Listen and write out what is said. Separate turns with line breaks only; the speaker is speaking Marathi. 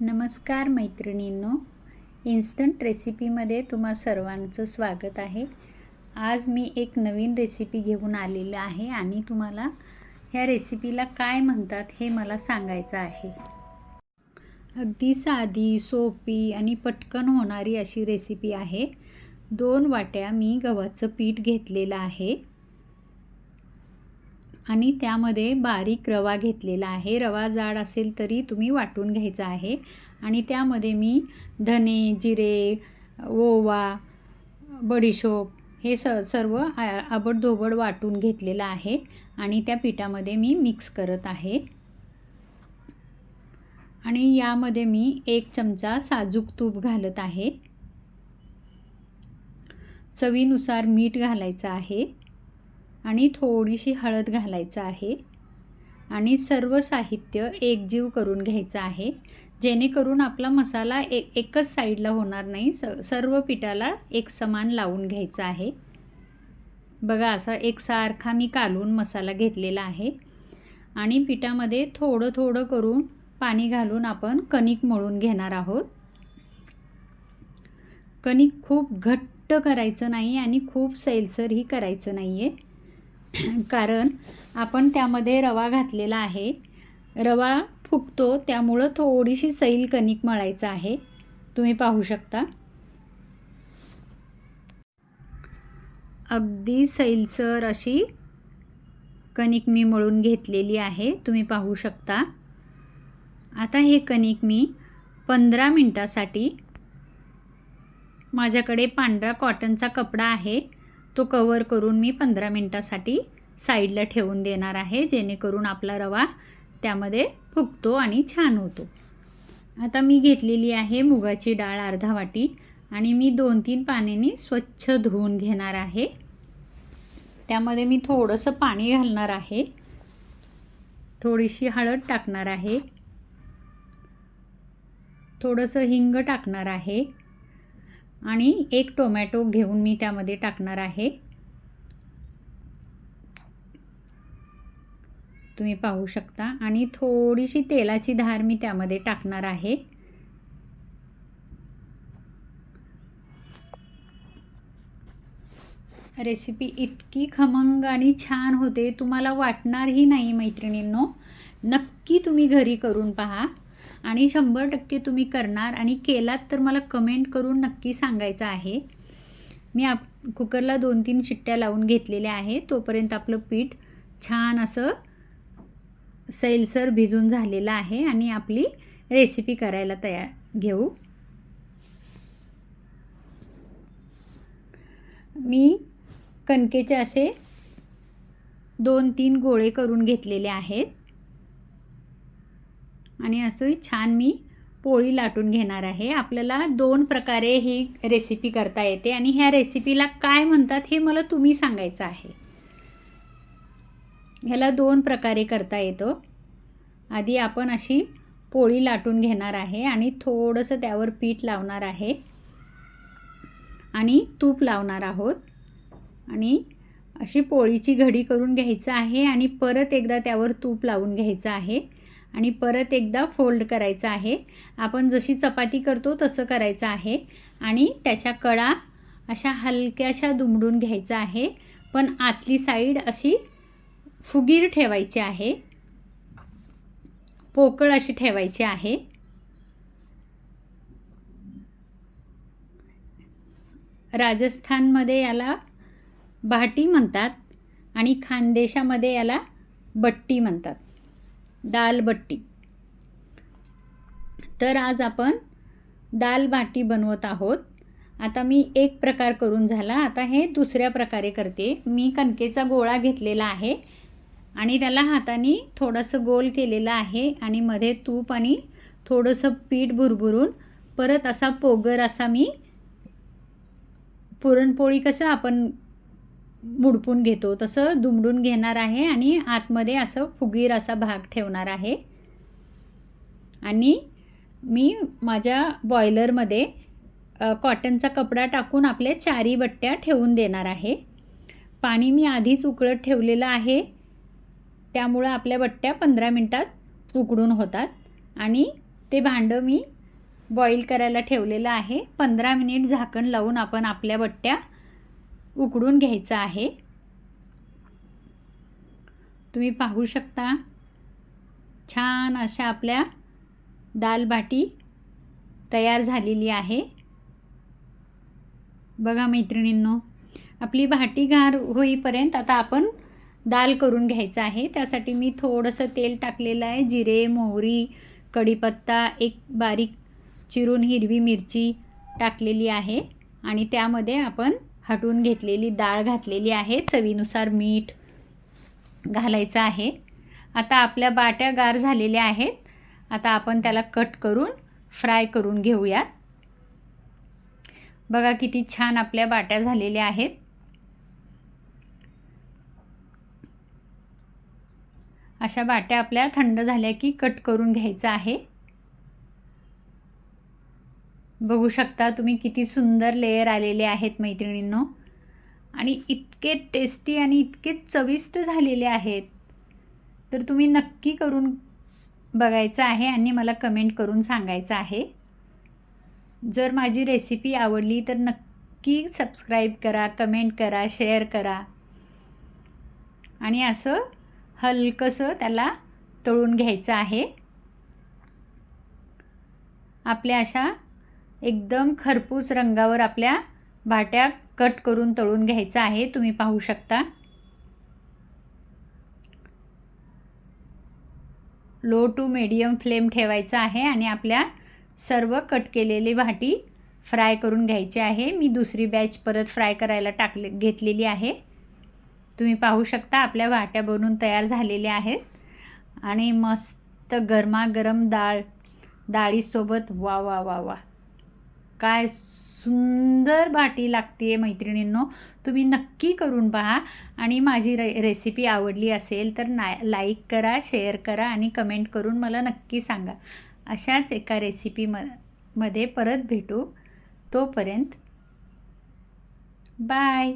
नमस्कार मैत्रिणींनो, इन्स्टंट रेसिपीमध्ये तुम्हा सर्वांचं स्वागत आहे। आज मी एक नवीन रेसिपी घेऊन आलेली आहे आणि तुम्हाला ह्या रेसिपीला काय म्हणतात हे मला सांगायचं आहे। अगदी साधी, सोपी आणि पटकन होणारी अशी रेसिपी आहे। 2 वाट्या मी गव्हाचं पीठ घेतलेलं आहे आणि त्यामध्ये बारीक रवा घेतलेला आहे। रवा जाड असेल तरी तुम्ही वाटून घ्यायचा आहे आणि त्यामध्ये मी धने, जिरे, ओवा, बडीशोप हे सर्व आबडधोबड वाटून घेतलेलं आहे आणि त्या पिठामध्ये मी मिक्स करत आहे। आणि यामध्ये मी 1 चमचा साजूक तूप घालत आहे। चवीनुसार मीठ घालायचं आहे आणि थोडीशी हळद घालायचं आहे आणि सर्व साहित्य एकजीव करून घ्यायचं आहे, जेणेकरून आपला मसाला एकच साईडला होणार नाही। सर्व पिठाला एक समान लावून घ्यायचा आहे। बघा, असा एकसारखा मी कालवून मसाला घेतलेला आहे आणि पिठामध्ये थोडं थोडं करून पाणी घालून आपण कणिक मळून घेणार आहोत। कणिक खूप घट्ट करायचं नाही आणि खूप सैलसरही करायचं नाही आहे, कारण आपण त्यामध्ये रवा घातलेला आहे। रवा फुगतो, त्यामुळं थोडीशी सैल कणिक मळायचं आहे। तुम्ही पाहू शकता, अगदी सैलसर अशी कणिक मी मळून घेतलेली आहे, तुम्ही पाहू शकता। आता हे कणिक मी 15 मिनिटासाठी, माझ्याकडे पांढरा कॉटनचा कपडा आहे, तो कवर करून मी 15 मिनिटासाठी साईडला ठेवून देणार आहे, जेणेकरून आपला रवा त्यामध्ये फुगतो आणि छान होतो। आता मी घेतलेली आहे मुगाची डाळ अर्धा वाटी आणि मी 2-3 पाण्याने स्वच्छ धुवून घेणार आहे। त्यामध्ये मी थोडंसं पाणी घालणार आहे, थोडीशी हळद टाकणार आहे, थोडंसं हिंग टाकणार आहे आणि 1 टोमॅटो घेऊन मी त्यामध्ये टाकणार आहे। तुम्ही पाहू शकता आणि थोडीशी तेलाची धार मी त्यामध्ये टाकणार आहे। रेसिपी इतकी खमंग आणि छान होते, तुम्हाला वाटणारही नाही मैत्रिणींनो। नक्की तुम्ही घरी करून पहा आणि 100% तुम्ही करणार आणि केलात तर मला कमेंट करून नक्की सांगायचं आहे। मी कुकरला 2-3 शिट्ट्या लावून घेतलेल्या आहे, तोपर्यंत आपलं पीठ छान असं सैलसर भिजून झालेलं आहे आणि आपली रेसिपी करायला घेऊ। मी कणकेचे असे 2-3 गोळे करून घेतलेले आहेत आणि असं छान मी पोळी लाटून घेणार आहे। आपल्याला 2 प्रकारे ही रेसिपी करता येते आणि ह्या रेसिपीला काय म्हणतात हे मला तुम्ही सांगायचं आहे। ह्याला 2 प्रकारे करता येतो। आधी आपण अशी पोळी लाटून घेणार आहे आणि थोडंसं त्यावर पीठ लावणार आहे आणि तूप लावणार आहोत आणि अशी पोळीची घडी करून घ्यायचं आहे आणि परत एकदा त्यावर तूप लावून घ्यायचं आहे आणि परत एकदा फोल्ड करायचं आहे। आपण जशी चपाती करतो तसं करायचं आहे आणि त्याच्या कडा अशा हलक्याशा दुमडून घ्यायचं आहे, पण आतली साईड अशी फुगीर ठेवायची आहे, पोकळ अशी ठेवायची आहे। राजस्थानमध्ये याला भाटी म्हणतात आणि खानदेशामध्ये याला बट्टी म्हणतात, दाल बट्टी। तर आज आपण दाल बाटी बनवत आहोत। आता मी 1 प्रकार करून झाला, आता हे दुसऱ्या प्रकारे करते। मी कणकेचा गोळा घेतलेला आहे आणि त्याला हाताने थोडंसं गोल केलेलं आहे आणि मध्ये तूप आणि थोडंसं पीठ भुरभुरून परत असा पोगर असा मी, पुरणपोळी कसं आपण मुडपून घेतो तसं दुमडून घेणार आहे आणि आतमध्ये असं फुगीर असा भाग ठेवणार आहे। आणि मी माझ्या बॉयलरमध्ये कॉटनचा कपडा टाकून आपल्या 4 बट्ट्या ठेवून देणार आहे। पाणी मी आधीच उकळत ठेवलेलं आहे, त्यामुळे आपल्या बट्ट्या 15 मिनिटात उकडून होतात आणि ते भांडं मी बॉईल करायला ठेवलेलं आहे. 15 मिनिट झाकण लावून आपण आपल्या बट्ट्या उकडून घ्यायचं आहे. तुम्ही पाहू शकता छान अशा आपल्या दाल बाटी तयार झालेली आहे. बघा मैत्रिणींनो, आपली बाटी गार होईपर्यंत आता आपण दाल करून घ्यायचं आहे. त्यासाठी मी थोडंसं तेल टाकलेलं आहे. जिरे, मोहरी, कढीपत्ता, एक बारीक चिरून हिरवी मिरची टाकलेली आहे आणि त्यामध्ये आपण हटवून घेतलेली डाळ घातलेली आहे. चवीनुसार मीठ घालायचं आहे. आता आपल्या बाट्या गार झालेल्या आहेत. आता आपण त्याला कट करून फ्राय करून घेऊयात. बघा किती छान आपल्या बाट्या झालेल्या आहेत. अशा बाट्या आपल्या थंड झाल्या की कट करून घ्यायचं आहे. बघू शकता तुम्ही किती सुंदर लेयर आलेले आहेत मैत्रिणींनो, आणि इतके टेस्टी आणि इतके चविष्ट झालेले आहेत. तर तुम्ही नक्की करून बघायचं आहे आणि मला कमेंट करून सांगायचं आहे. जर माझी रेसिपी आवडली तर नक्की सबस्क्राईब करा, कमेंट करा, शेअर करा आणि असं हलकंसं त्याला तळून घ्यायचं आहे. आपल्या अशा एकदम खरपूस रंगावर आपल्या बाट्या कट करून तळून घ्यायचं आहे. तुम्ही पाहू शकता. लो टू मीडियम फ्लेम ठेवायचा आहे आणि आपल्या सर्व कट केलेली बाटी फ्राय करून घ्यायची आहे. मी दुसरी बॅच परत फ्राय करायला घेतलेली आहे. तुम्ही पाहू शकता आपल्या बाट्या बनवून तयार झालेल्या आहेत आणि मस्त गरमागरम डाळीसोबत वा वा वा वा, काय सुंदर बाटी लागते मैत्रिणींनो. तुम्ही नक्की करून पहा आणि माझी रेसिपी आवडली असेल तर लाईक करा, शेअर करा आणि कमेंट करून मला नक्की सांगा. अशाच एका रेसिपीमध्ये परत भेटू. तोपर्यंत बाय.